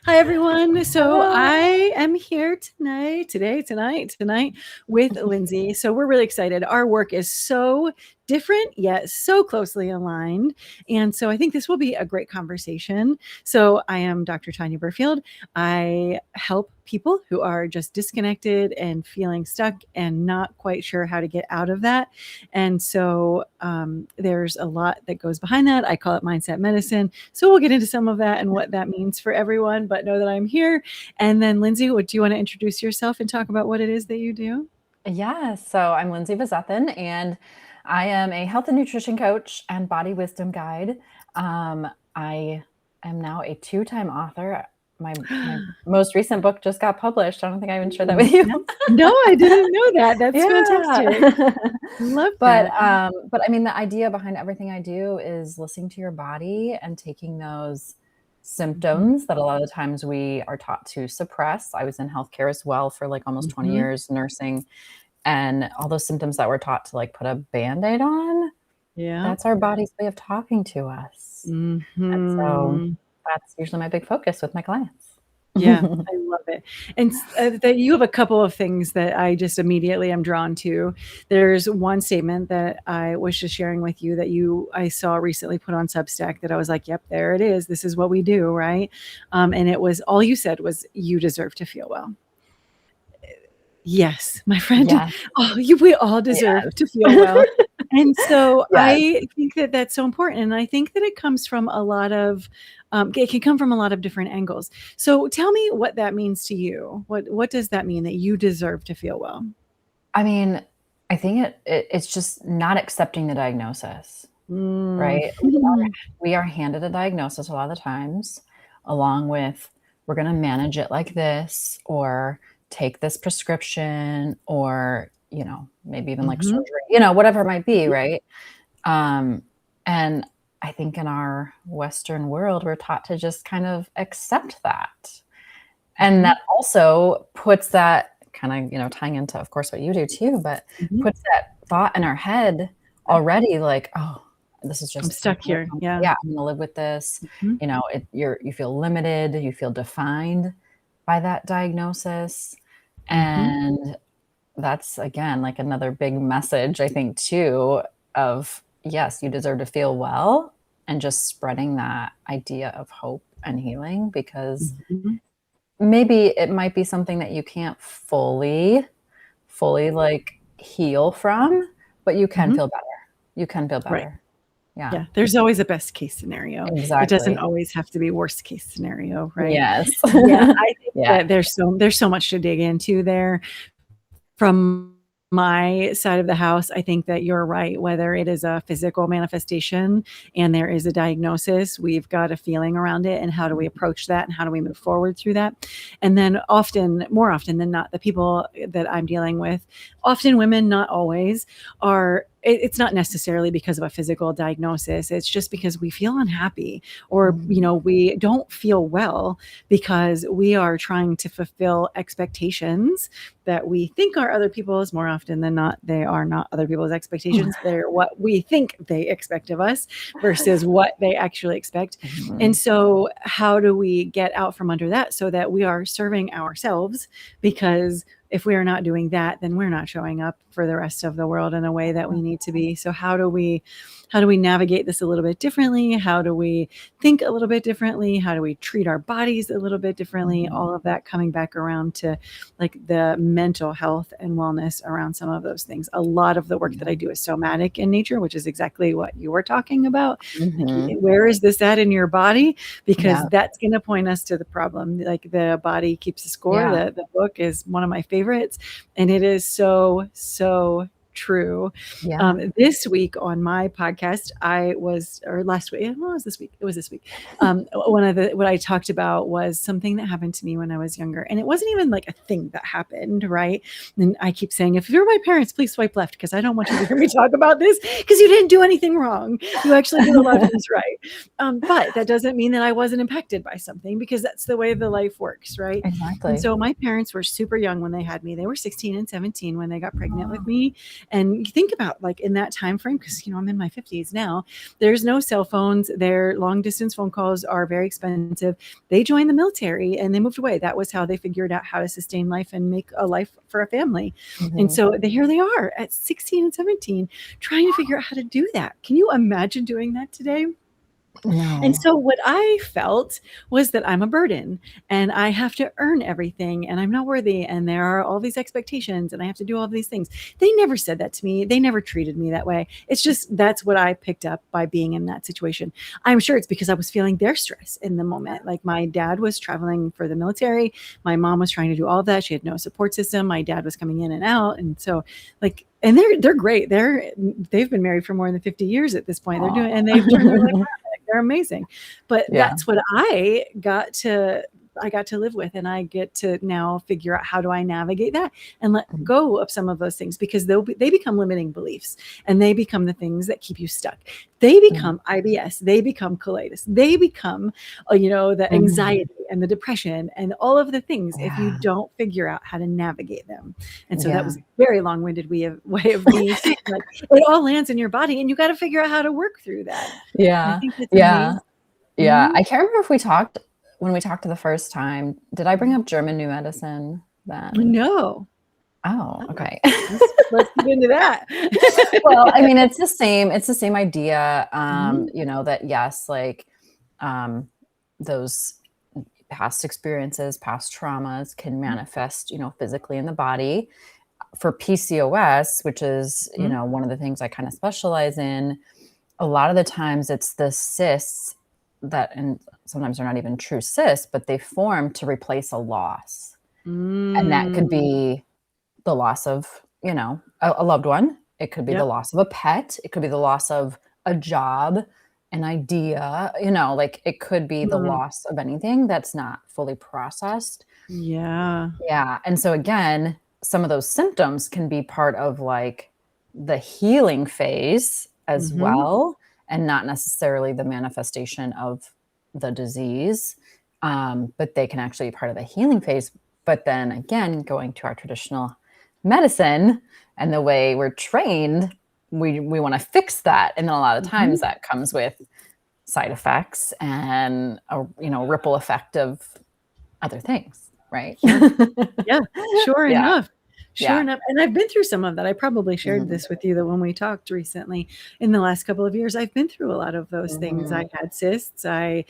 Hi, everyone. So Hello. I am here tonight with Lindsay. So we're really excited. Our work is so different, yet so closely aligned. And so I think this will be a great conversation. So I am Dr. Tanya Berfield. I help people who are just disconnected and feeling stuck and not quite sure how to get out of that. And so there's a lot that goes behind that. I call it mindset medicine. So we'll get into some of that and what that means for everyone, but know that I'm here. And then Lindsay, do you want to introduce yourself and talk about what it is that you do? Yeah, so I'm Lindsay Vizathan, and I am a health and nutrition coach and body wisdom guide. I am now a 2-time author. My most recent book just got published. I don't think I even shared that with you. No, I didn't know that. That's fantastic. Love that. But I mean, the idea behind everything I do is listening to your body and taking those symptoms that a lot of times we are taught to suppress. I was in healthcare as well for like almost 20 years, nursing, and all those symptoms that we're taught to like put a Band-Aid on. Yeah. That's our body's way of talking to us. And so that's usually my big focus with my clients. Yeah, I love it. And that you have a couple of things that I just immediately am drawn to. There's one statement that I was just sharing with you that I saw recently put on Substack that I was like, yep, there it is. This is what we do, right? And it was, all you said was, you deserve to feel well. Yes, my friend. Yes. We all deserve to feel well. And so I think that that's so important. And I think that it comes from a lot of, it can come from a lot of different angles. So tell me what that means to you. What does that mean that you deserve to feel well? I mean, I think it's just not accepting the diagnosis, right? We are handed a diagnosis a lot of the times, along with, we're going to manage it like this, or take this prescription, or, maybe even like surgery, whatever it might be. Right. And I think in our Western world, we're taught to just kind of accept that. And that also puts that kind of, tying into, of course, what you do too, but puts that thought in our head already, like, oh, this is just, I'm stuck here. Yeah. I'm going to live with this. You feel limited, you feel defined by that diagnosis. And that's, again, like another big message, I think, too, of, yes, you deserve to feel well, and just spreading that idea of hope and healing, because maybe it might be something that you can't fully like heal from, but you can feel better. You can feel better. Right. Yeah. There's always a best case scenario. Exactly. It doesn't always have to be worst case scenario, right? Yes. Yeah. I think that there's so much to dig into there. From my side of the house, I think that you're right. Whether it is a physical manifestation and there is a diagnosis, we've got a feeling around it, and how do we approach that, and how do we move forward through that? And then more often than not, the people that I'm dealing with, often women, not always, it's not necessarily because of a physical diagnosis. It's just because we feel unhappy, or, we don't feel well because we are trying to fulfill expectations that we think are other people's. More often than not, they are not other people's expectations. They're what we think they expect of us versus what they actually expect. And so how do we get out from under that so that we are serving ourselves? Because if we are not doing that, then we're not showing up for the rest of the world in a way that we need to be. So how do we navigate this a little bit differently? How do we think a little bit differently? How do we treat our bodies a little bit differently? All of that coming back around to like the mental health and wellness around some of those things. A lot of the work that I do is somatic in nature, which is exactly what you were talking about. Like, where is this at in your body? Because that's going to point us to the problem. Like, the body keeps a score. The book is one of my favorites, and it is so true. This week on my podcast, last week, well, it was this week. What I talked about was something that happened to me when I was younger, and it wasn't even like a thing that happened, right? And I keep saying, if you're my parents, please swipe left, because I don't want you to hear me talk about this, because you didn't do anything wrong. You actually did a lot of things right. But that doesn't mean that I wasn't impacted by something, because that's the way the life works, right? Exactly. And so my parents were super young when they had me. They were 16 and 17 when they got pregnant with me. And you think about like in that time frame, because I'm in my 50s now, there's no cell phones. Their long distance phone calls are very expensive. They joined the military and they moved away. That was how they figured out how to sustain life and make a life for a family. And so here they are at 16 and 17 trying to figure out how to do that. Can you imagine doing that today? No. And so what I felt was that I'm a burden and I have to earn everything and I'm not worthy. And there are all these expectations and I have to do all of these things. They never said that to me. They never treated me that way. It's just, that's what I picked up by being in that situation. I'm sure it's because I was feeling their stress in the moment. Like my dad was traveling for the military. My mom was trying to do all of that. She had no support system. My dad was coming in and out. And so like, and they're great. They've been married for more than 50 years at this point. They're doing, and they've turned their life around. They're amazing. But that's what I got to live with. And I get to now figure out how do I navigate that and let go of some of those things, because they become limiting beliefs and they become the things that keep you stuck. They become IBS, they become colitis, they become, the anxiety and the depression and all of the things if you don't figure out how to navigate them. And so that was a very long-winded way of me saying, like, it all lands in your body and you got to figure out how to work through that. Yeah. I think that's amazing. Mm-hmm. I can't remember if when we talked the first time, did I bring up German new medicine then? No. Oh, okay. Let's get into that. Well, I mean, it's the same idea, that yes, like, those past experiences, past traumas can manifest, physically in the body. For PCOS, which is, one of the things I kind of specialize in, a lot of the times it's the cysts and sometimes they're not even true cysts, but they form to replace a loss. And that could be the loss of, a loved one. It could be the loss of a pet. It could be the loss of a job, an idea, like it could be the loss of anything that's not fully processed. Yeah. Yeah. And so again, some of those symptoms can be part of like the healing phase as well, and not necessarily the manifestation of the disease. But they can actually be part of the healing phase. But then again, going to our traditional medicine and the way we're trained, we want to fix that. And then a lot of times that comes with side effects and a ripple effect of other things, right? Yeah, sure enough. Sure enough. And I've been through some of that. I probably shared this with you that when we talked recently in the last couple of years, I've been through a lot of those things. I had cysts. I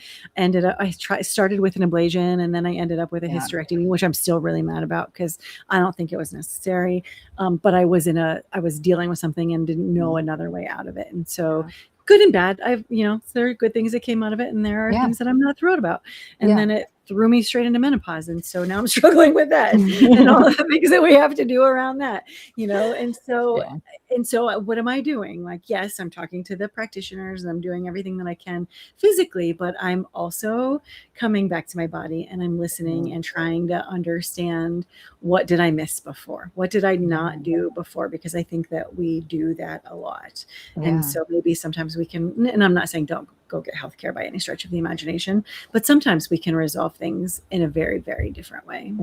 started with an ablation and then I ended up with a hysterectomy, which I'm still really mad about because I don't think it was necessary. But I was dealing with something and didn't know another way out of it. And so good and bad. There are good things that came out of it and there are things that I'm not thrilled about. And then it threw me straight into menopause. And so now I'm struggling with that and all the things that we have to do around that, and so what am I doing? Like, yes, I'm talking to the practitioners and I'm doing everything that I can physically, but I'm also coming back to my body and I'm listening and trying to understand, what did I miss before? What did I not do before? Because I think that we do that a lot. And so maybe sometimes we can, and I'm not saying don't go get healthcare by any stretch of the imagination, but sometimes we can resolve things in a very, very different way.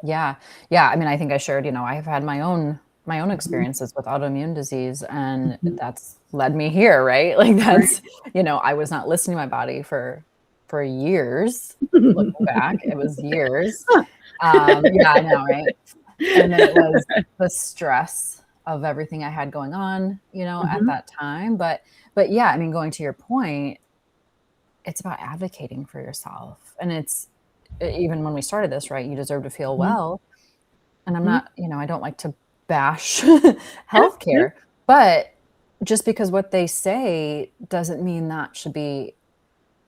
Yeah. I mean, I think I shared, I've had my own experiences with autoimmune disease, and that's led me here, right? Like that's, I was not listening to my body for years. Looking back, it was years. I know, right? And then it was the stress of everything I had going on, at that time. But yeah, I mean, going to your point, it's about advocating for yourself. And it's, even when we started this, right, you deserve to feel well. And I'm not, I don't like to bash healthcare, but just because what they say doesn't mean that should be,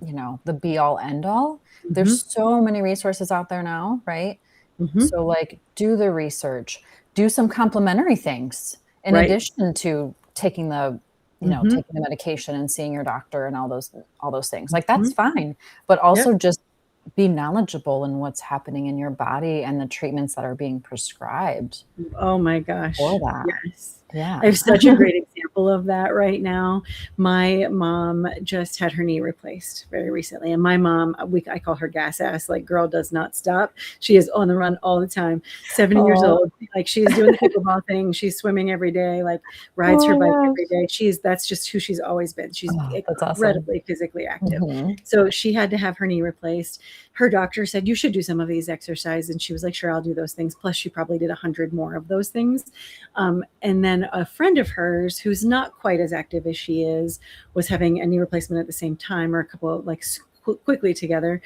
the be all end all. There's so many resources out there now, right? So like, do the research, do some complementary things in addition to taking the taking the medication and seeing your doctor and all those things. Like that's fine, but also just be knowledgeable in what's happening in your body and the treatments that are being prescribed. Oh my gosh. For that. Yes. Yeah. I have such a great example example of that right now. My mom just had her knee replaced very recently. And my mom, I call her gas ass, like girl does not stop. She is on the run all the time. 70 years old. Like she's doing the pickleball thing. She's swimming every day, like rides her bike every day. That's just who she's always been. She's incredibly awesome. Physically active. So she had to have her knee replaced. Her doctor said, you should do some of these exercises. And she was like, sure, I'll do those things. Plus she probably did 100 more of those things. And then a friend of hers who's not quite as active as she is, was having a knee replacement at the same time, or a couple of like quickly together.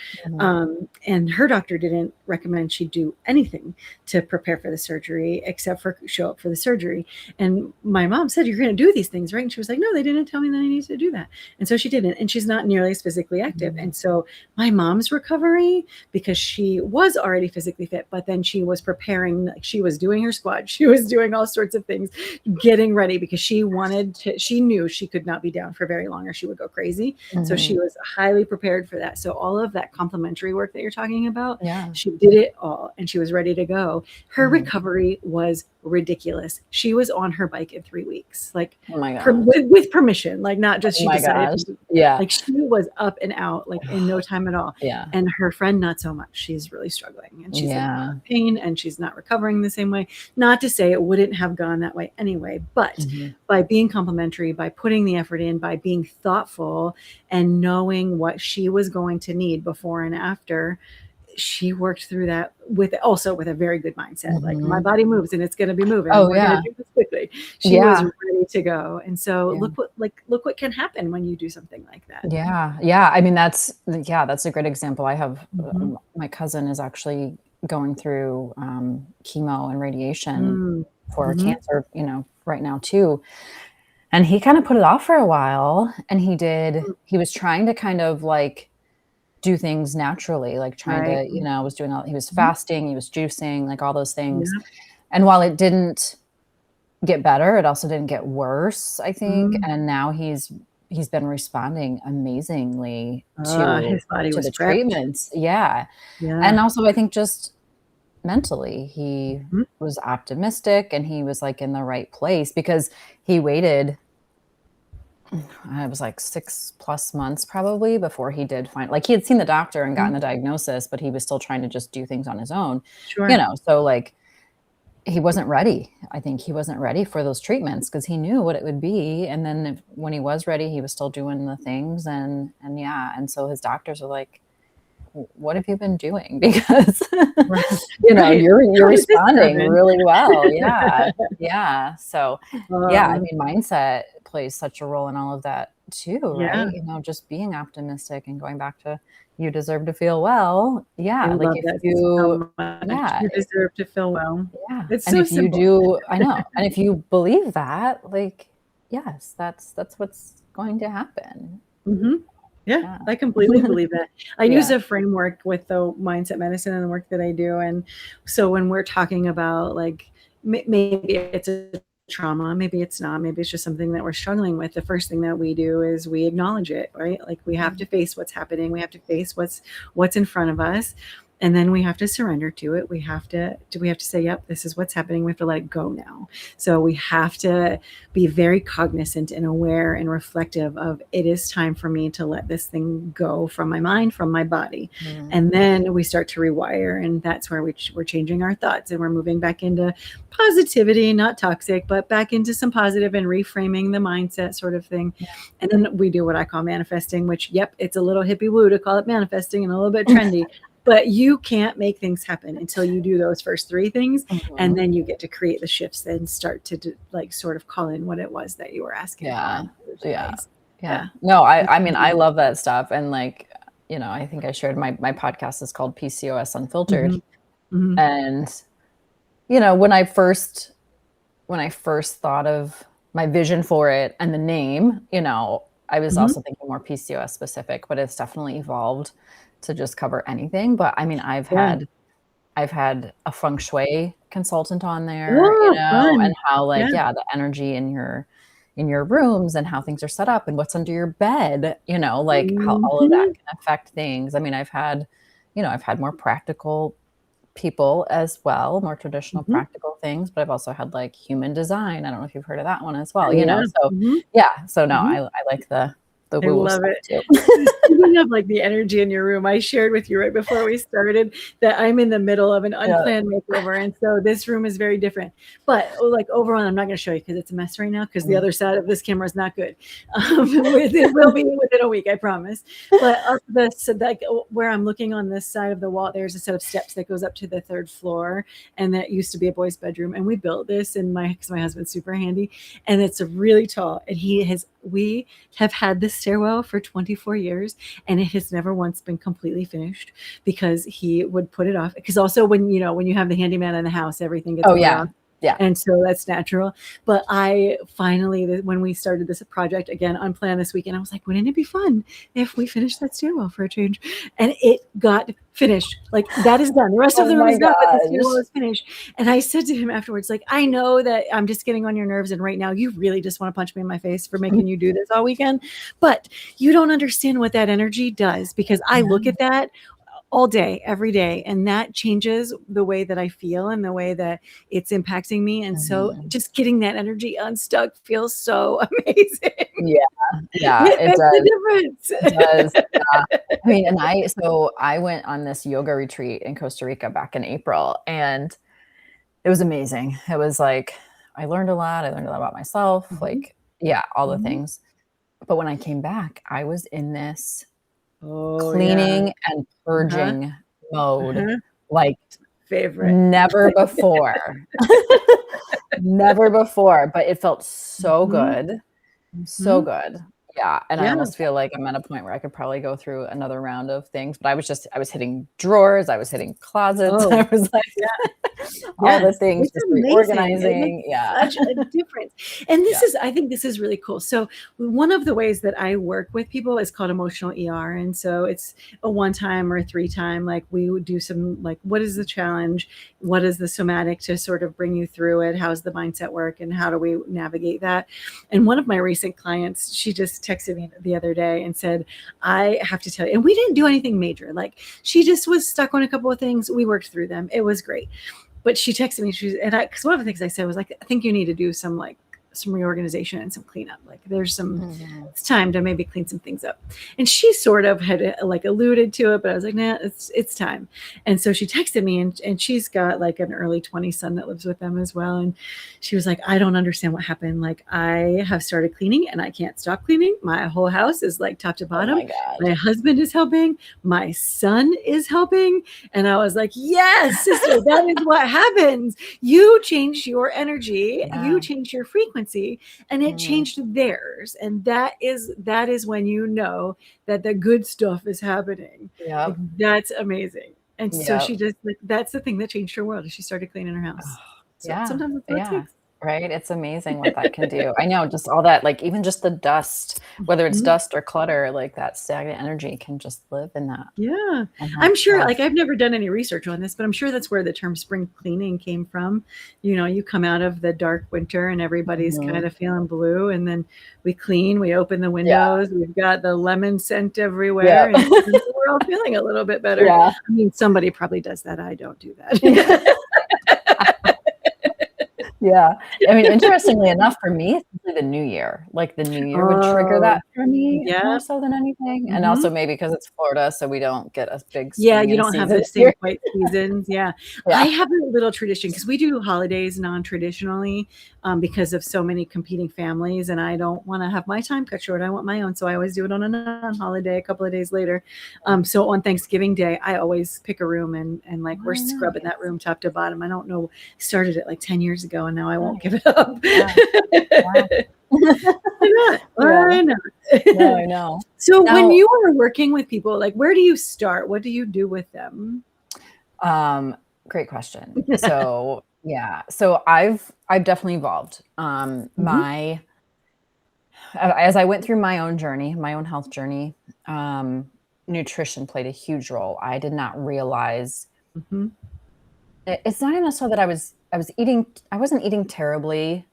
And her doctor didn't recommend she do anything to prepare for the surgery except for show up for the surgery. And my mom said, you're going to do these things, right? And she was like, no, they didn't tell me that I needed to do that. And so she didn't. And she's not nearly as physically active. And so my mom's recovery, because she was already physically fit, but then she was preparing, like she was doing her squat, she was doing all sorts of things, getting ready, because she knew she could not be down for very long or she would go crazy. So she was highly prepared for that. So all of that complementary work that you're talking about, she did it all and she was ready to go. Her recovery was ridiculous. She was on her bike in 3 weeks, like with permission, like not just she decided. Like she was up and out, like in no time at all. And her friend, not so much. She's really struggling and she's in pain and she's not recovering the same way. Not to say it wouldn't have gone that way anyway, but by being complementary, by putting the effort in, by being thoughtful and knowing what she was going to need before and after, she worked through that with a very good mindset. Like my body moves and it's going to be moving. We're going to do this quickly. She was ready to go. And so look what can happen when you do something like that. Yeah. I mean, that's a great example. I have, my cousin is actually going through chemo and radiation for cancer, right now too. And he kind of put it off for a while, and he was trying to kind of like do things naturally, like trying to, he was fasting, he was juicing, like all those things. And while it didn't get better, it also didn't get worse, I think. And now he's been responding amazingly to his body to was the prepped. Treatments. And also I think just mentally he was optimistic and he was like in the right place, because he waited, it was like 6+ months probably before he did find, like he had seen the doctor and gotten the diagnosis, but he was still trying to just do things on his own, so like he wasn't ready. I think he wasn't ready for those treatments because he knew what it would be. And then when he was ready, he was still doing the things and so his doctors were like, what have you been doing? Because, you're responding really well. So, I mean, mindset plays such a role in all of that too, right? Just being optimistic and going back to, you deserve to feel well. Like if you deserve to feel well. It's so simple. I know. And if you believe that, like, yes, that's what's going to happen. I completely believe that. I use a framework with the mindset medicine and the work that I do. And so when we're talking about like, maybe it's a trauma, maybe it's not, maybe it's just something that we're struggling with, the first thing that we do is we acknowledge it, right? Like we have to face what's happening. We have to face what's in front of us. And then we have to surrender to it. We have to say, yep, this is what's happening. We have to let it go now. So we have to be very cognizant and aware and reflective of, it is time for me to let this thing go from my mind, from my body. And then we start to rewire. And that's where we're changing our thoughts and we're moving back into positivity, not toxic, but back into some positive and reframing the mindset sort of thing. And then we do what I call manifesting, which, it's a little hippie woo to call it manifesting and a little bit trendy. But you can't make things happen until you do those first 3 things. And then you get to create the shifts and start to like sort of call in what it was that you were asking for. No, I mean, I love that stuff. And like, I think I shared my podcast is called PCOS Unfiltered. And, when I first thought of my vision for it and the name, I was also thinking more PCOS specific, but it's definitely evolved to just cover anything. But I mean, I've had a feng shui consultant on there, and how like, the energy in your rooms and how things are set up and what's under your bed, like how all of that can affect things. I mean, I've had more practical people as well, more traditional practical things, but I've also had like human design. I don't know if you've heard of that one as well, you know? So yeah. So no, I like the I woo love stuff it. too. Speaking of like the energy in your room, I shared with you right before we started that I'm in the middle of an unplanned makeover. And so this room is very different. But like overall, I'm not going to show you because it's a mess right now because the other side of this camera is not good. It will be within a week, I promise. But up like where I'm looking on this side of the wall, there's a set of steps that goes up to the 3rd floor. And that used to be a boy's bedroom. And we built this because my husband's super handy. And it's really tall. And we have had this stairwell for 24 years and it has never once been completely finished because he would put it off. Because also when you have the handyman in the house, everything gets put off. Yeah. And so that's natural. But I finally, when we started this project again, unplanned this weekend, I was like, wouldn't it be fun if we finished that stairwell for a change? And it got finished. Like that is done. The rest of the room is done, but the stairwell is finished. And I said to him afterwards, like, I know that I'm just getting on your nerves. And right now you really just want to punch me in my face for making you do this all weekend. But you don't understand what that energy does because I look at that all day, every day. And that changes the way that I feel and the way that it's impacting me. And so just getting that energy unstuck feels so amazing. Yeah. It does. It does. Yeah. I mean, and I went on this yoga retreat in Costa Rica back in April and it was amazing. It was like, I learned a lot. I learned a lot about myself, like, all the things. But when I came back, I was in this cleaning and purging mode, like favorite, never before, never before, but it felt so good. So good. Yeah. And I almost feel like I'm at a point where I could probably go through another round of things, but I was hitting drawers. I was hitting closets. I was like, all the things, just reorganizing. Such a difference. And I think this is really cool. So one of the ways that I work with people is called emotional ER. And so it's a 1-time or a 3-time, like we would do some, like, what is the challenge? What is the somatic to sort of bring you through it? How's the mindset work? And how do we navigate that? And one of my recent clients, she just texted me the other day and said, I have to tell you, and we didn't do anything major. Like she just was stuck on a couple of things. We worked through them. It was great. But she texted me, because one of the things I said was like, I think you need to do some reorganization and some cleanup. Like there's it's time to maybe clean some things up. And she sort of had like alluded to it, but I was like, nah, it's time. And so she texted me and she's got like an early 20s son that lives with them as well. And she was like, I don't understand what happened. Like I have started cleaning and I can't stop cleaning. My whole house is like top to bottom. Oh my God. My husband is helping. My son is helping. And I was like, yes, sister, that is what happens. You change your energy. You change your frequency. And it changed theirs. And that is when you know that the good stuff is happening. Like, that's amazing. And so she just that's the thing that changed her world. She started cleaning her house. So sometimes it's what it takes. Right. It's amazing what that can do. I know, just all that, like even just the dust, whether it's dust or clutter, like that stagnant energy can just live in that. Yeah. I'm sure, like I've never done any research on this, but I'm sure that's where the term spring cleaning came from. You know, you come out of the dark winter and everybody's kind of feeling blue, and then we clean, we open the windows, we've got the lemon scent everywhere, and we're all feeling a little bit better. I mean, somebody probably does that. I don't do that. Yeah. I mean, interestingly enough, for me, it's usually the new year. Like the new year would trigger that for me more so than anything. And also maybe because it's Florida, so we don't get a big you don't have the same white seasons. I have a little tradition because we do holidays non-traditionally because of so many competing families, and I don't want to have my time cut short. I want my own, so I always do it on a non-holiday a couple of days later. So on Thanksgiving Day, I always pick a room and like we're scrubbing that room top to bottom. I don't know, started it like 10 years ago, and now I won't give it up. Why not? No, I know. So when you are working with people, like where do you start? What do you do with them? Great question. So so I've definitely evolved. As I went through my own journey, my own health journey, nutrition played a huge role. I did not realize it's not even so that I wasn't eating terribly.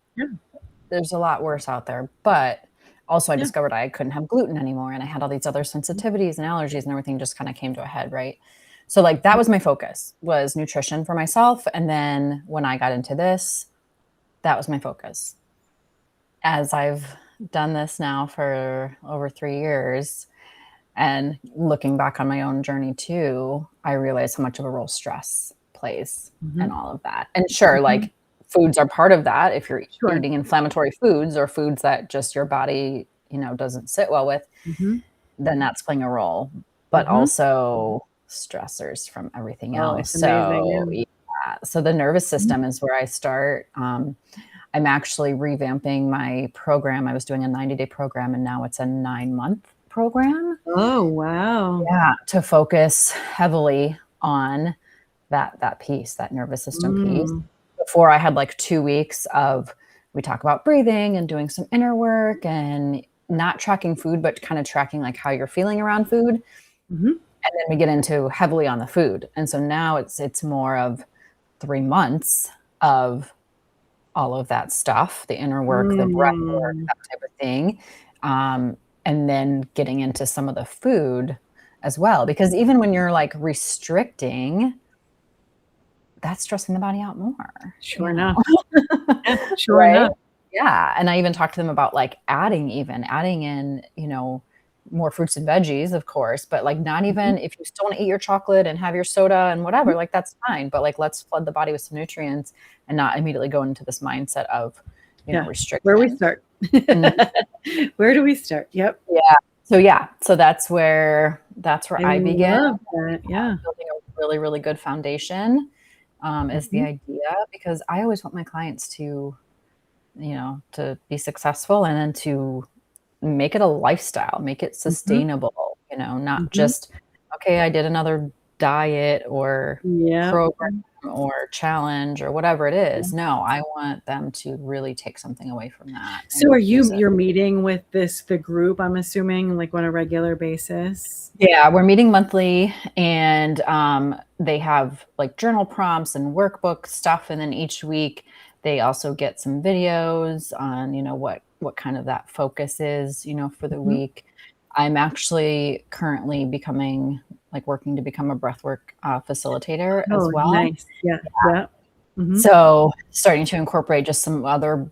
There's a lot worse out there, but also I discovered I couldn't have gluten anymore, and I had all these other sensitivities and allergies, and everything just kind of came to a head, right? So like that was my focus, was nutrition for myself. And then when I got into this, that was my focus. As I've done this now for over 3 years and looking back on my own journey too, I realized how much of a role stress plays and all of that. And sure, like foods are part of that. If you're eating inflammatory foods or foods that just your body, doesn't sit well with, then that's playing a role, but also stressors from everything else. So so the nervous system is where I start. I'm actually revamping my program. I was doing a 90-day program and now it's a 9-month program. Oh, wow. Yeah. To focus heavily on that piece, that nervous system piece. Before I had like 2 weeks of, we talk about breathing and doing some inner work and not tracking food, but kind of tracking like how you're feeling around food. And then we get into heavily on the food. And so now it's more of 3 months of all of that stuff, the inner work, the breath work, that type of thing. And then getting into some of the food as well, because even when you're like restricting, that's stressing the body out more. Sure enough. Enough. Yeah. And I even talked to them about like adding in, more fruits and veggies, of course, but like not even if you still want to eat your chocolate and have your soda and whatever, like that's fine. But like, let's flood the body with some nutrients and not immediately go into this mindset of, restriction. Where we start. Where do we start? Yep. Yeah. So that's where I began. Yeah. Building a really, really good foundation is the idea, because I always want my clients to, to be successful and then to make it a lifestyle, make it sustainable, not just, okay, I did another diet or program or challenge or whatever it is. No, I want them to really take something away from that. So you're meeting with the group, I'm assuming, like on a regular basis? Yeah, we're meeting monthly, and they have like journal prompts and workbook stuff. And then each week they also get some videos on, what kind of that focus is, for the week. I'm actually currently working to become a breathwork facilitator as well. Nice. Yeah. So starting to incorporate just some other,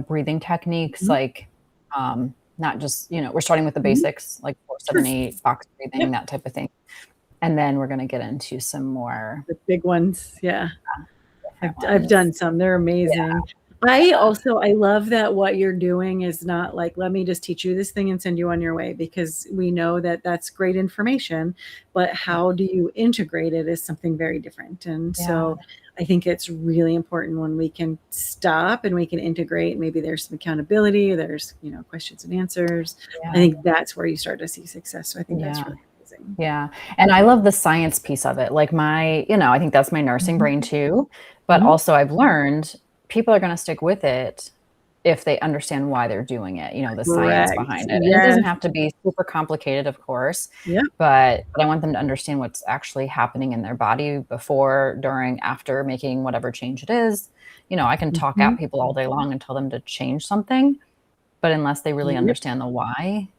breathing techniques, like not just, we're starting with the basics, like 4-7-8 box breathing, that type of thing. And then we're going to get into some more. The big ones. Yeah. I've done some. They're amazing. I love that what you're doing is not like, let me just teach you this thing and send you on your way, because we know that that's great information, but how do you integrate it is something very different. And so I think it's really important when we can stop and we can integrate. Maybe there's some accountability, there's, questions and answers. I think that's where you start to see success. So I think that's really amazing. Yeah. And I love the science piece of it. Like I think that's my nursing brain too, but also I've learned people are going to stick with it if they understand why they're doing it, the science behind it. It doesn't have to be super complicated, of course, but I want them to understand what's actually happening in their body before, during, after making whatever change it is. I can talk at people all day long and tell them to change something, but unless they really understand the why,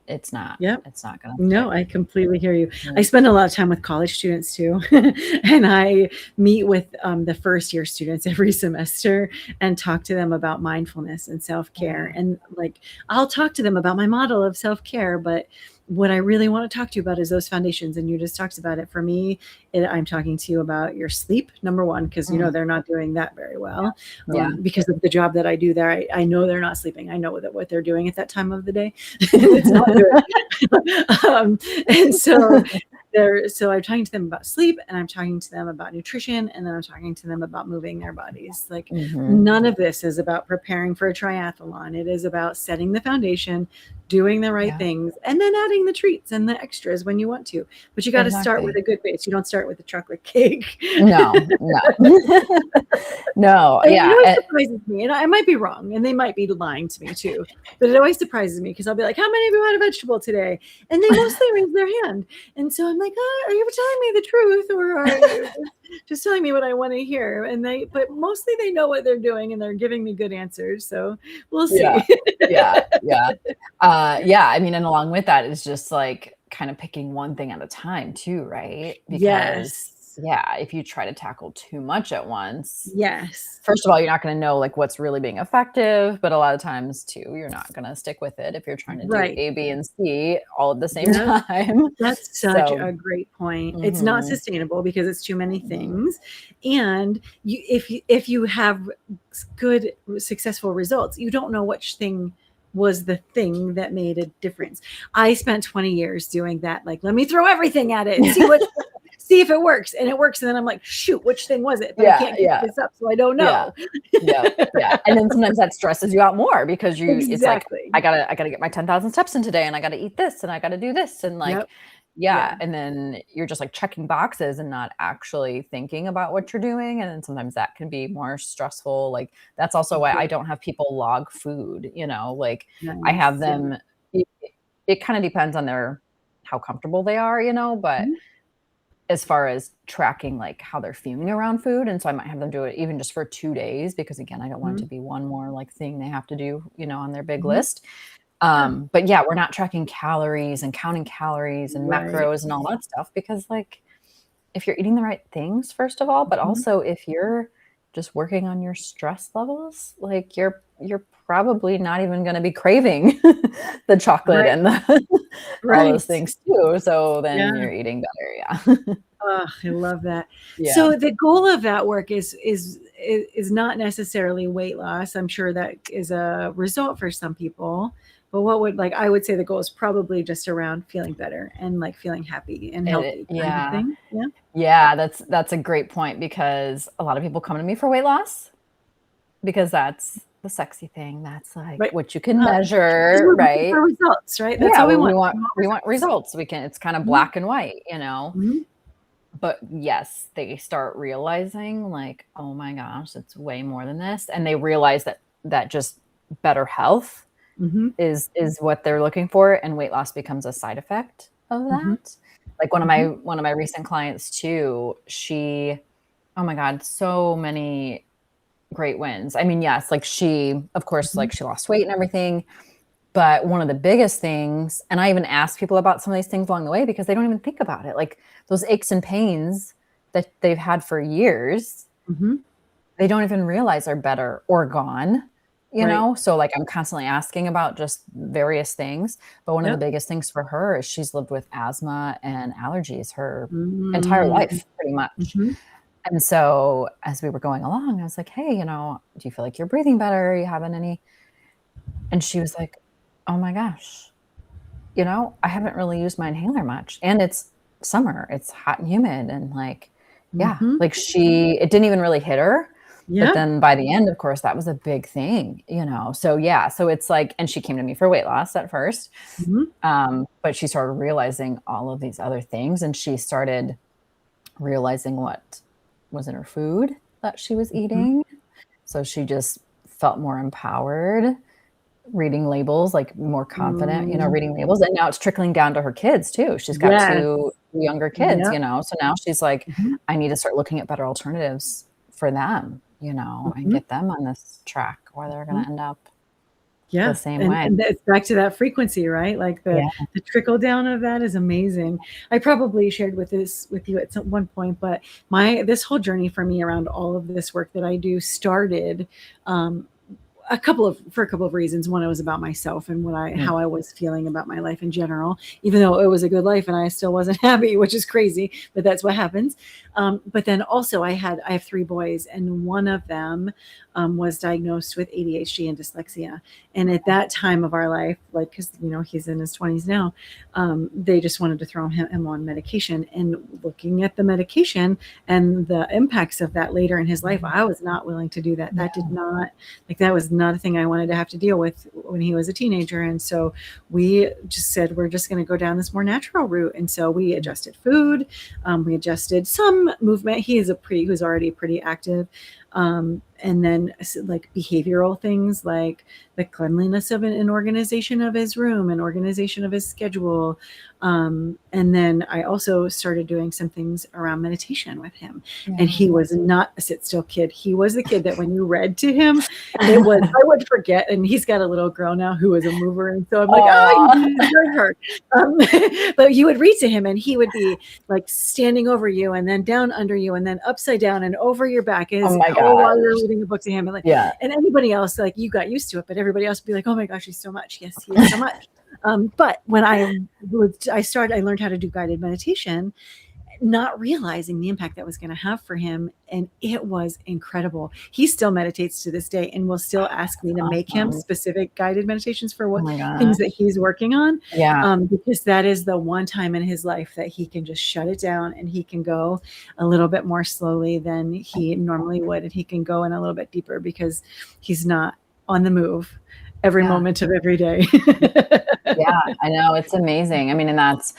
it's not going to. No, I completely hear you. I spend a lot of time with college students too. And I meet with the first year students every semester and talk to them about mindfulness and self-care. And like, I'll talk to them about my model of self-care, but what I really want to talk to you about is those foundations. And you just talked about it. For me, I'm talking to you about your sleep, number one, because they're not doing that very well. Because of the job that I do there, I know they're not sleeping. I know that what they're doing at that time of the day, it's not good. And so I'm talking to them about sleep, and I'm talking to them about nutrition, and then I'm talking to them about moving their bodies. Like none of this is about preparing for a triathlon. It is about setting the foundation, doing the right things, and then adding the treats and the extras when you want to. But you got to start with a good base. You don't start with a chocolate cake. No. It surprises me, and I might be wrong, and they might be lying to me too. But it always surprises me, because I'll be like, "How many of you had a vegetable today?" And they mostly raise their hand, and so I'm like, "Are you telling me the truth, or are you just telling me what I want to hear?" But mostly they know what they're doing, and they're giving me good answers. So we'll see. Yeah. I mean, and along with that is just like, kind of picking one thing at a time too, right? Because Yes. yeah, if you try to tackle too much at once, Yes. first of all, you're not going to know like what's really being effective, but a lot of times too, you're not going to stick with it if you're trying to do Right. A, B, and C all at the same Yep. time. That's such So, a great point. It's not mhm, sustainable because it's too many mhm. things. And if you have good, successful results, you don't know which thing was the thing that made a difference. I spent 20 years doing that. Like, let me throw everything at it and see if it works. And it works. And then I'm like, shoot, which thing was it? But I Yeah, can't get yeah, this up, so I don't yeah. know. Yep, yeah, and then sometimes that stresses you out more because it's like, Exactly. I gotta get my 10,000 steps in today, and I gotta eat this, and I gotta do this, and like, Yep. yeah, Yeah. and then you're just like checking boxes and not actually thinking about what you're doing, and then sometimes that can be more stressful. Like, that's also why I Yeah. don't have people log food, like, I have Nice. Yeah. them it it kinda depends on how comfortable they are, but Mhm. as far as tracking, like, how they're feeling around food, and so I might have them do it even just for 2 days because, again, I don't want it to Mhm. be one more, like, thing they have to do, on their big Mhm. list. Yeah. But yeah, we're not tracking calories and counting calories and Right. macros and all that stuff because, like, if you're eating the right things, first of all, but Mhm. also if you're just working on your stress levels, like, you're probably not even gonna be craving the chocolate Right. and the all those Right. things too, so Yeah. then you're eating better, yeah. Oh, I love that. Yeah. So the goal of that work is not necessarily weight loss. I'm sure that is a result for some people. But I would say the goal is probably just around feeling better and like feeling happy and healthy kind of Yeah. thing. Yeah. Yeah, that's a great point because a lot of people come to me for weight loss because that's the sexy thing. That's like Right. what you can Because measure, we're looking right? for results, right? That's Yeah, all we we want. want We want we want results. results. It's kind of Mhm. black and white. Mhm. But yes, they start realizing like, oh my gosh, it's way more than this. And they realize that just better health Mhm. is what they're looking for, and weight loss becomes a side effect of Mhm. that. Like Mhm. one of my recent clients too, she oh my god, so many great wins. I mean, yes, like she of course Mhm. like she lost weight and everything, but one of the biggest things, and I even ask people about some of these things along the way because they don't even think about it. Like those aches and pains that they've had for years, Mhm. they don't even realize are better or gone. Right. So like I'm constantly asking about just various things, but one of the Yep. biggest things for her is she's lived with asthma and allergies her entire Mm. life pretty much. Mhm. And so as we were going along, I was like, "Hey, do you feel like you're breathing better? Are you having any?" And she was like, "Oh my gosh, I haven't really used my inhaler much, and it's summer, it's hot and humid," and like, yeah, Mhm. like it didn't even really hit her, but Yep. then by the end, of course, that was a big thing. So yeah, so it's like, and she came to me for weight loss at first, Mhm. but she started realizing all of these other things, and she started realizing what was in her food that she was Mhm. eating, so she just felt more empowered reading labels, like, more confident, Mm. reading labels, and now it's trickling down to her kids too. She's got Yes. 2 younger kids, Yep. so now she's like, Mhm. "I need to start looking at better alternatives for them, and Mhm. get them on this track or they're gonna Mhm. end up the Yeah, same and way." and that's back to that frequency, right? Like Yeah. the trickle down of that is amazing. I probably shared with you at some one point, but my this whole journey for me around all of this work that I do started, um, for a couple of reasons. One, it was about myself and Mm. how I was feeling about my life in general, even though it was a good life and I still wasn't happy, which is crazy, but that's what happens. But then also I have 3 boys, and one of them was diagnosed with ADHD and dyslexia. And at that time of our life, like, because he's in his 20s now, they just wanted to throw him on medication. And looking at the medication and the impacts of that later in his life, I was not willing to do that. Yeah. That was not a thing I wanted to have to deal with when he was a teenager. And so we just said, we're just going to go down this more natural route. And so we adjusted food. We adjusted some movement. He was already pretty active. And then like behavioral things like the cleanliness of an organization of his room and organization of his schedule. And then I also started doing some things around meditation with him. Yeah. And he was not a sit still kid. He was the kid that when you read to him, I would forget. And he's got a little girl now who is a mover. And so I'm like, oh, her. But you would read to him and he would be like standing over you and then down under you and then upside down and over your back. While you're reading a book to him. And like, and anybody else, like you got used to it, but everybody else would be like, oh my gosh, he's so much. Yes, he is so much. But when I learned how to do guided meditation, not realizing the impact that was going to have for him. And it was incredible. He still meditates to this day and will still ask me to make him specific guided meditations for things that he's working on. Because that is the one time in his life that he can just shut it down and he can go a little bit more slowly than he normally would. And he can go in a little bit deeper because he's not on the move every moment of every day. Yeah, I know. It's amazing. I mean, and that's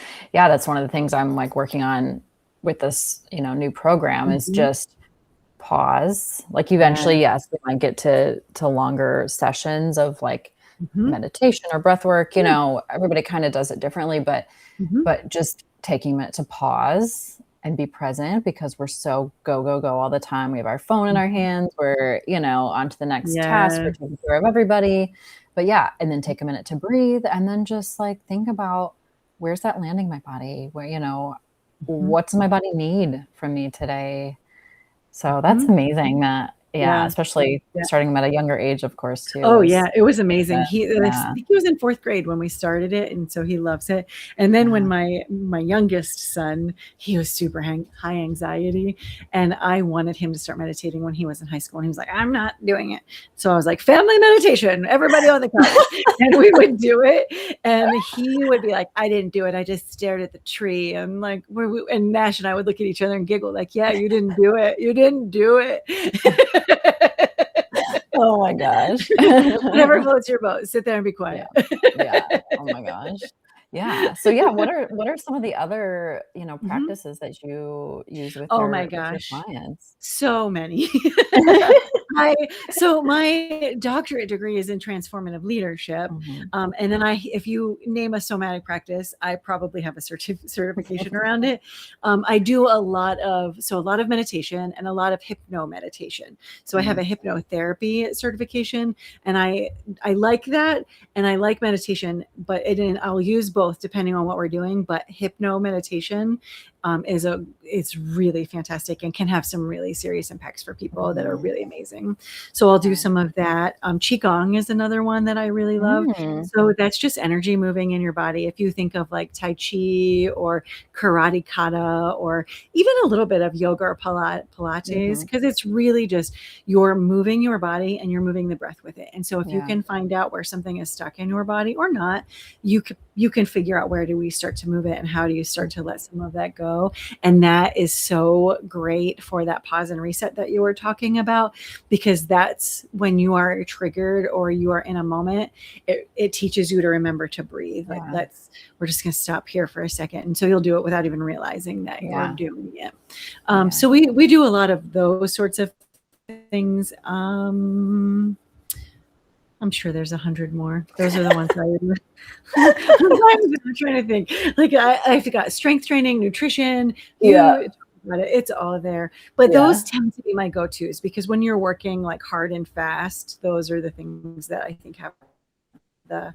one of the things I'm like working on with this, new program is just pause. Like eventually, yes, we might get to longer sessions of like meditation or breath work, everybody kind of does it differently, but just taking a minute to pause and be present because we're so go all the time. We have our phone in our hands. We're, on to the next task. We're taking care of everybody. But and then take a minute to breathe and then just like think about where's that landing my body? Where, what's my body need from me today? So that's amazing that, especially starting him at a younger age, of course, too. Oh, it was amazing. I think he was in 4th grade when we started it. And so he loves it. And then when my youngest son, he was super high anxiety. And I wanted him to start meditating when he was in high school. And he was like, I'm not doing it. So I was like, family meditation, everybody on the couch. And we would do it. And he would be like, I didn't do it. I just stared at the tree. And like, and Nash and I would look at each other and giggle like, yeah, you didn't do it. You didn't do it. Oh my gosh. Whatever floats your boat. Sit there and be quiet. Oh my gosh. Yeah. So what are some of the other, practices that you use with your clients? So many. So my doctorate degree is in transformative leadership. And then if you name a somatic practice, I probably have a certification around it. I do a lot of meditation and a lot of hypno meditation. So I have a hypnotherapy certification and I like that. And I like meditation, but I'll use both depending on what we're doing. But hypno meditation it's really fantastic and can have some really serious impacts for people that are really amazing. So I'll do some of that. Qigong is another one that I really love. So that's just energy moving in your body. If you think of like Tai Chi or Karate Kata or even a little bit of yoga or Pilates, because it's really just you're moving your body and you're moving the breath with it. And so if you can find out where something is stuck in your body or not, you can figure out where do we start to move it and how do you start to let some of that go. And that is so great for that pause and reset that you were talking about, because that's when you are triggered or you are in a moment, it teaches you to remember to breathe. Like we're just going to stop here for a second. And so you'll do it without even realizing that you're doing it. So we do a lot of those sorts of things. I'm sure there's 100 more. Those are the ones I would. I'm trying to think. Like I've got strength training, nutrition. It's all there. But those tend to be my go-tos because when you're working like hard and fast, those are the things that I think have the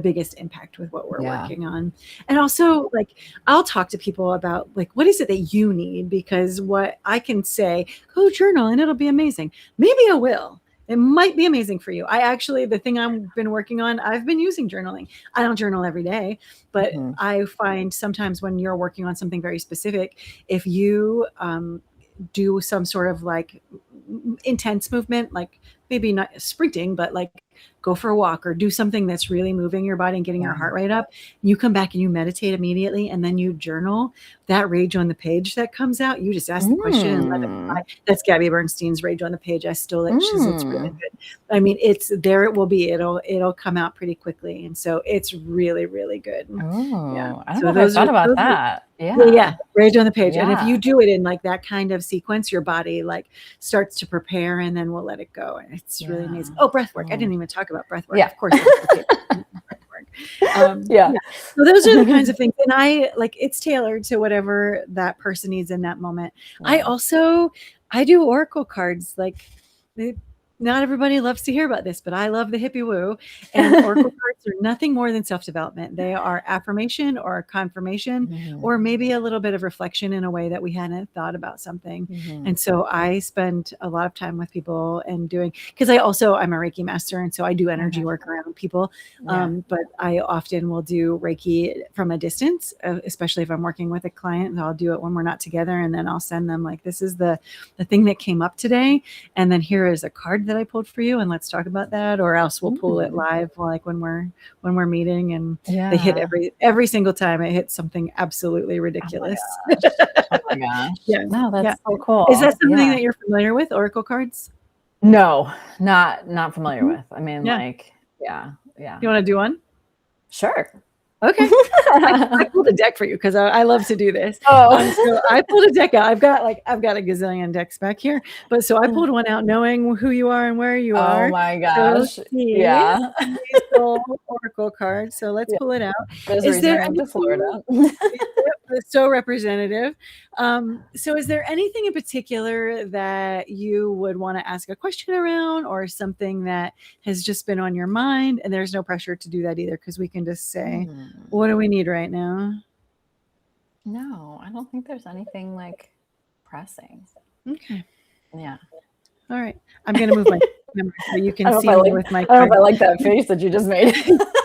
biggest impact with what we're working on. And also like, I'll talk to people about like, what is it that you need? Because what I can say, go journal and it'll be amazing. Maybe I will. It might be amazing for you. The thing I've been working on, I've been using journaling. I don't journal every day, but I find sometimes when you're working on something very specific, if you do some sort of like intense movement, like maybe not sprinting, but like go for a walk or do something that's really moving your body and getting your heart rate up. You come back and you meditate immediately, and then you journal. That rage on the page that comes out, you just ask the question and let it fly. That's Gabby Bernstein's Rage on the Page. I stole it. It's really good. I mean, it's there. It will be. It'll come out pretty quickly, and so it's really, really good. Oh, I don't know if I thought about that. Yeah, Rage on the Page. And if you do it in like that kind of sequence, your body like starts to prepare, and then we'll let it go. And it's really amazing. Oh, breath work. I didn't even talk about breath work. Of course. So those are the kinds of things, and I like it's tailored to whatever that person needs in that moment. I do oracle cards. Like not everybody loves to hear about this, but I love the hippie woo. And oracle cards are nothing more than self-development. They are affirmation or confirmation, or maybe a little bit of reflection in a way that we hadn't thought about something. And so I spend a lot of time with people and doing, because I'm a Reiki master, and so I do energy work around people. But I often will do Reiki from a distance, especially if I'm working with a client. I'll do it when we're not together, and then I'll send them like, this is the thing that came up today, and then here is a card that I pulled for you, and let's talk about that. Or else we'll pull it live, like when we're meeting, and they hit every single time it hits something absolutely ridiculous. Oh my gosh. No, that's so cool. Is that something that you're familiar with, oracle cards? No, not familiar with. I mean, like, You want to do one? Sure. Okay. I pulled a deck for you because I love to do this. So I pulled a deck out. I've got a gazillion decks back here, but so I pulled one out knowing who you are and where you are. Oh my gosh. So, oracle card. So let's pull it out. Is there anything, Florida? It's so representative. So is there anything in particular that you would want to ask a question around, or something that has just been on your mind? And there's no pressure to do that either, because we can just say, what do we need right now? No, I don't think there's anything like pressing. Okay. Yeah. All right. I'm going to move my camera so you can see me with my card. I don't know if I like that face that you just made.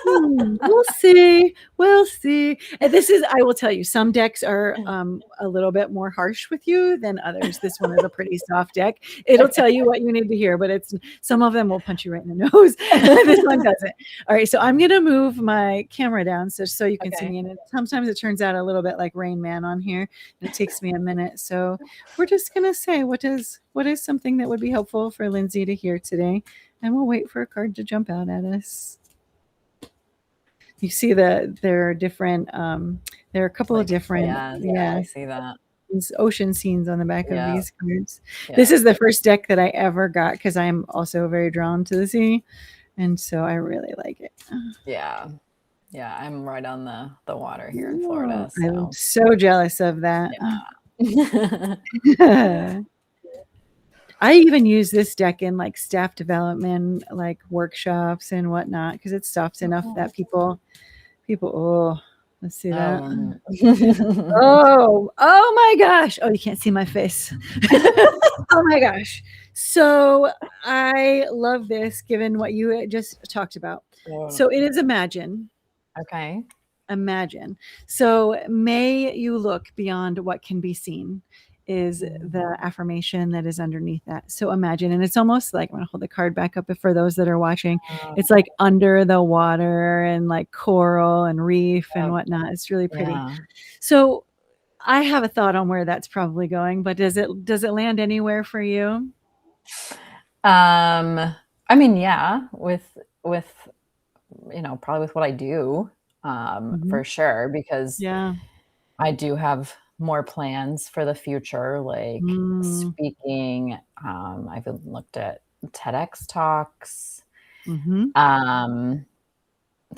We'll see. We'll see. And I will tell you, some decks are a little bit more harsh with you than others. This one is a pretty soft deck. It'll tell you what you need to hear, but some of them will punch you right in the nose. This one doesn't. All right. So I'm going to move my camera down so you can see me. And sometimes it turns out a little bit like Rain Man on here. It takes me a minute. So we're just going to say, what is something that would be helpful for Lindsay to hear today? And we'll wait for a card to jump out at us. You see that there are different, there are a couple of different, I see that. These ocean scenes on the back of these cards. This is the first deck that I ever got, because I'm also very drawn to the sea. And so I really like it. Yeah, I'm right on the water here in Florida. So. I'm so jealous of that. I even use this deck in like staff development, like workshops and whatnot, because it's soft enough that people, let's see that. Oh my gosh. Oh, you can't see my face. Oh my gosh. So I love this, given what you just talked about. So it is imagine. Okay. Imagine. So may you look beyond what can be seen, is the affirmation that is underneath that. So imagine, and it's almost like, I'm going to hold the card back up for those that are watching. It's like under the water and like coral and reef and whatnot. It's really pretty. So I have a thought on where that's probably going, but does it land anywhere for you? I mean, with probably with what I do, for sure, because I do have more plans for the future, like speaking. I've looked at TEDx talks.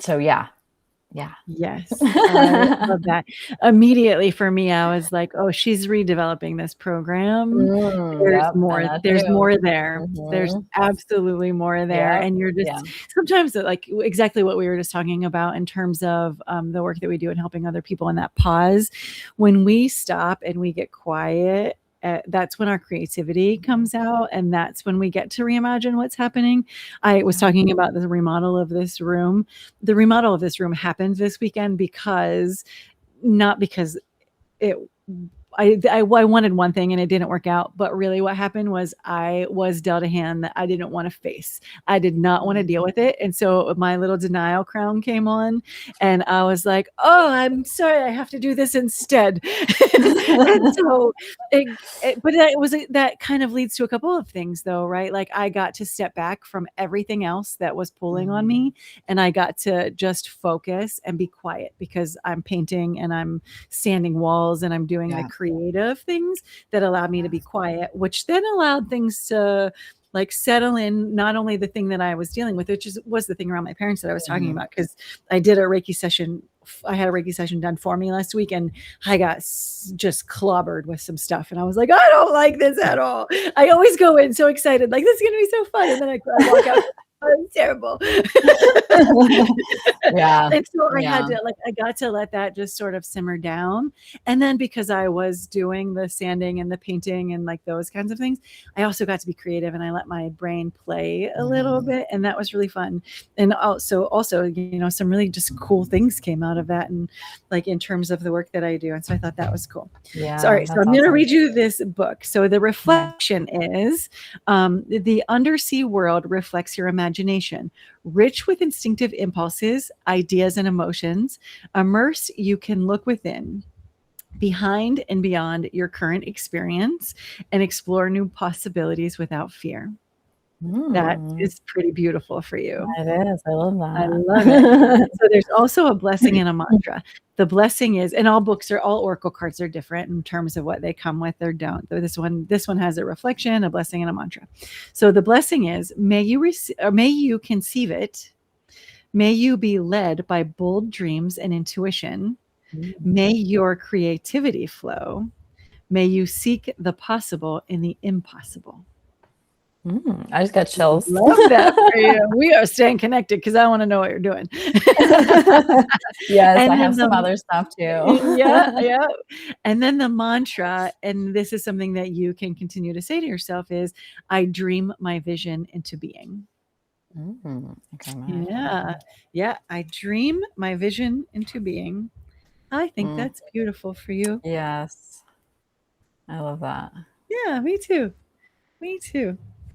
So yes, I love that. Immediately for me, I was like, oh, she's redeveloping this program. There's more. There's more there. There's absolutely more there. And you're just sometimes like exactly what we were just talking about in terms of the work that we do in helping other people, in that pause, when we stop and we get quiet. That's when our creativity comes out, and that's when we get to reimagine what's happening. I was talking about the remodel of this room. The remodel of this room happened this weekend not because I wanted one thing and it didn't work out, but really what happened was I was dealt a hand that I didn't want to face. I did not want to deal with it. And so my little denial crown came on and I was like, oh, I'm sorry, I have to do this instead. And so that kind of leads to a couple of things though, right? Like I got to step back from everything else that was pulling on me, and I got to just focus and be quiet because I'm painting and I'm sanding walls and I'm doing the creative things that allowed me to be quiet, which then allowed things to like settle in, not only the thing that I was dealing with, which was the thing around my parents that I was talking about, because I did a Reiki session. I had a Reiki session done for me last week and I got just clobbered with some stuff. And I was like, I don't like this at all. I always go in so excited, like this is going to be so fun. And then I walk out. It's terrible. Yeah. And so I got to let that just sort of simmer down. And then because I was doing the sanding and the painting and like those kinds of things, I also got to be creative and I let my brain play a little bit. And that was really fun. And also, some really just cool things came out of that. And like in terms of the work that I do. And so I thought that was cool. Yeah. So I'm going to read you this book. So the reflection is, the undersea world reflects your imagination, rich with instinctive impulses, ideas, and emotions. Immerse, you can look within, behind and beyond your current experience, and explore new possibilities without fear. That is pretty beautiful for you. It is. I love that. I love it. So there's also a blessing and a mantra. The blessing is, and all oracle cards are different in terms of what they come with or don't. This one has a reflection, a blessing, and a mantra. So the blessing is, may you conceive it. May you be led by bold dreams and intuition. May your creativity flow. May you seek the possible in the impossible. I just got chills. Love that for you. We are staying connected because I want to know what you're doing. Yes, and I have some other stuff too. Yeah. And then the mantra, and this is something that you can continue to say to yourself, is, I dream my vision into being. Okay, yeah. I dream my vision into being. I think that's beautiful for you. Yes. I love that. Yeah, me too.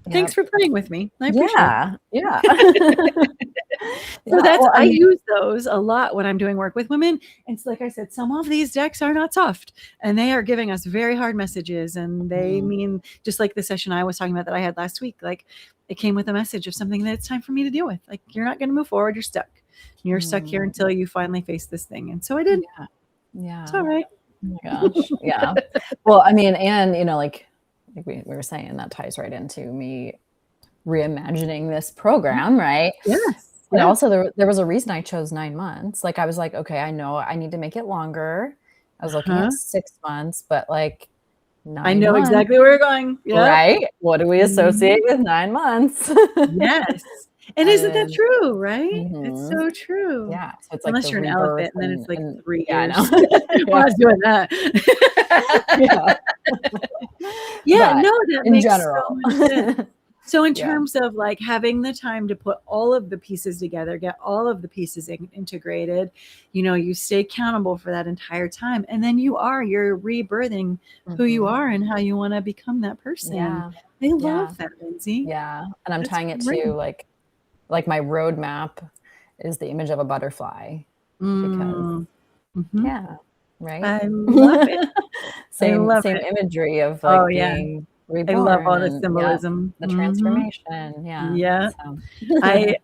Thanks for playing with me. I appreciate it. Yeah. So I use those a lot when I'm doing work with women. It's like I said, some of these decks are not soft and they are giving us very hard messages, and they mean, just like the session I was talking about that I had last week, like it came with a message of something that it's time for me to deal with. Like, you're not going to move forward. You're stuck. You're stuck here until you finally face this thing. And so I did. Yeah. It's all right. Oh my gosh. Yeah. Well, I mean, and like we were saying, that ties right into me reimagining this program, right? Yes. And also there was a reason I chose 9 months. Like I was like, okay, I know I need to make it longer. I was looking at 6 months, but like 9 I know months, exactly where you're going. Yeah. right? What do we associate with 9 months? Yes. And isn't that true, right? It's so true. Yeah. So it's like, unless you're an elephant, and then it's like 3 years. I know. Well, I was doing that. That in makes general. so much sense. So in terms of like having the time to put all of the pieces together, get all of the pieces integrated, you stay accountable for that entire time. And then you're rebirthing who you are and how you want to become that person. Yeah. I love that, Lindsay. Yeah. And I'm tying it to like my roadmap is the image of a butterfly. Because right. I love it. Same imagery of like being reborn. I love all the symbolism. The transformation. Yeah. So. I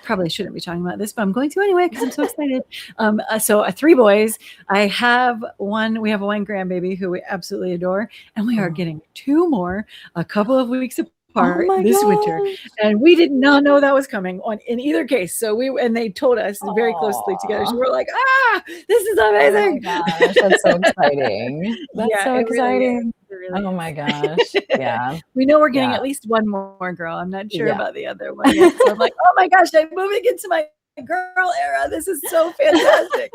probably shouldn't be talking about this, but I'm going to anyway because I'm so excited. So 3 boys. We have one grandbaby who we absolutely adore, and we are getting 2 more a couple of weeks apart this winter, and we did not know that was coming in either case. So they told us very closely together. So we're like, this is amazing. Oh my gosh, that's so exciting. That's so exciting. Really oh my gosh. Yeah. We know we're getting at least one more girl. I'm not sure about the other one yet. So I'm like, oh my gosh, I'm moving into my girl era. This is so fantastic.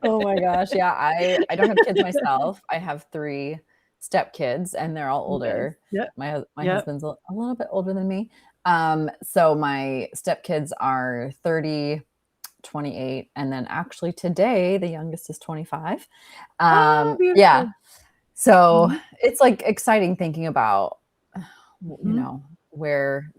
Oh my gosh. Yeah. I don't have kids myself. I have 3 step kids, and they're all older. My husband's a little bit older than me. So my step kids are 30, 28. And then actually today, the youngest is 25. Oh, beautiful. Yeah. So it's like exciting thinking about, you know, where,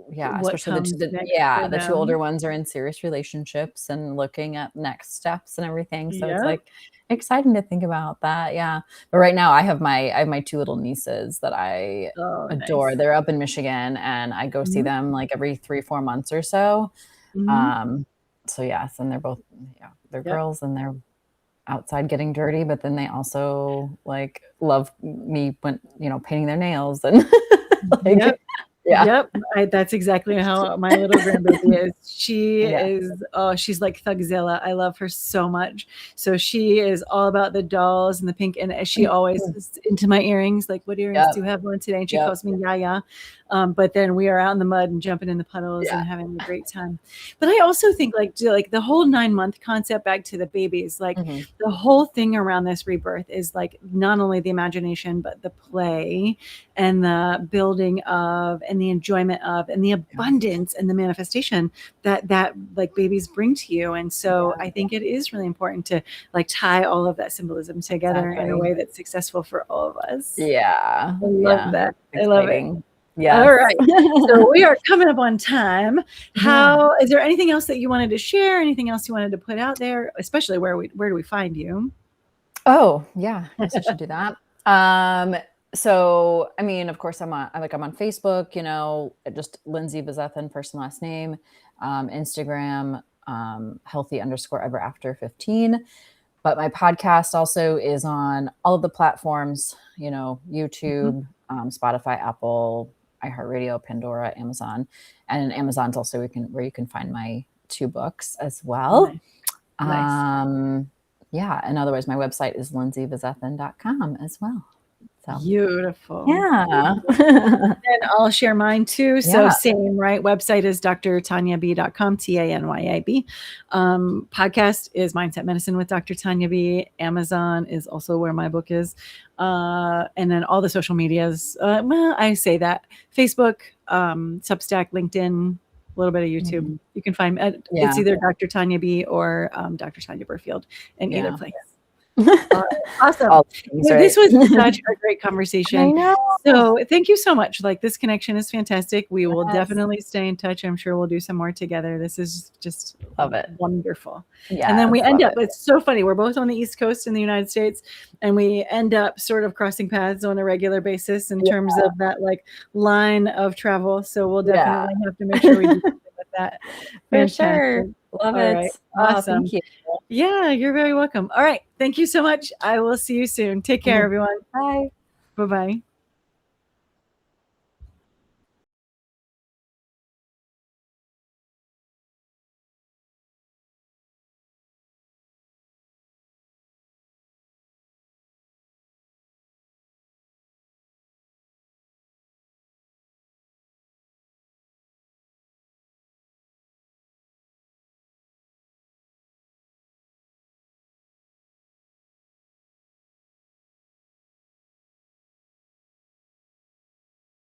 What especially comes next for the two them. older ones are in serious relationships and looking at next steps and everything. So it's Yep. like exciting to think about that. Yeah. But right now I have my two little nieces that I Oh, adore. nice. They're up in Michigan and I go see Mhm. them like every 3-4 months or so. Mhm. So yes, and they're both, they're Yep. girls and they're outside getting dirty, but then they also like love me when, painting their nails and like, Yep. yeah. Yep. That's exactly how my little grandbaby is. She Yeah. is, oh, she's like Thugzilla. I love her so much. So she is all about the dolls and the pink. And she always is into my earrings. Like, what earrings do you have on today? And she calls me Yaya. But then we are out in the mud and jumping in the puddles and having a great time. But I also think like the whole 9-month concept, back to the babies, like the whole thing around this rebirth is like not only the imagination, but the play and the building of and the enjoyment of and the abundance and the manifestation that like babies bring to you. And so I think it is really important to like tie all of that symbolism together in a way that's successful for all of us. Yeah. I love that. Exciting. I love it. Yes. All right. So we are coming up on time. Is there anything else that you wanted to share? Anything else you wanted to put out there? Especially where do we find you? Oh, yeah. I guess I should do that. So, I mean, of course I'm on Facebook, just Lindsay Bezethan, first and last name, Instagram, healthy_ever after 15. But my podcast also is on all of the platforms, YouTube, Spotify, Apple, iHeartRadio, Pandora, Amazon, and Amazon's also where you can find my 2 books as well. Nice. Yeah. And otherwise my website is lindsaybezethan.com as well. So beautiful. Yeah. And I'll share mine too. So Yeah. same, right? Website is drtanyab.com, TANYAB. Podcast is Mindset Medicine with Dr. Tanya B. Amazon is also where my book is. And then all the social medias. Well, I say that Facebook, Substack, LinkedIn, a little bit of YouTube. You can find it's either Dr. Tanya B or Dr. Tanya Berfield in either place. Awesome. This was such a great conversation. I know. So thank you so much. Like, this connection is fantastic. We will definitely stay in touch. I'm sure we'll do some more together. This is just wonderful. And then we end up, it's so funny. We're both on the East Coast in the United States, and we end up sort of crossing paths on a regular basis in terms of that like line of travel. So we'll definitely have to make sure we do something with that. For sure. Love it. Right. Awesome. Thank you. Yeah, you're very welcome. All right. Thank you so much. I will see you soon. Take care, everyone. Bye. Bye-bye.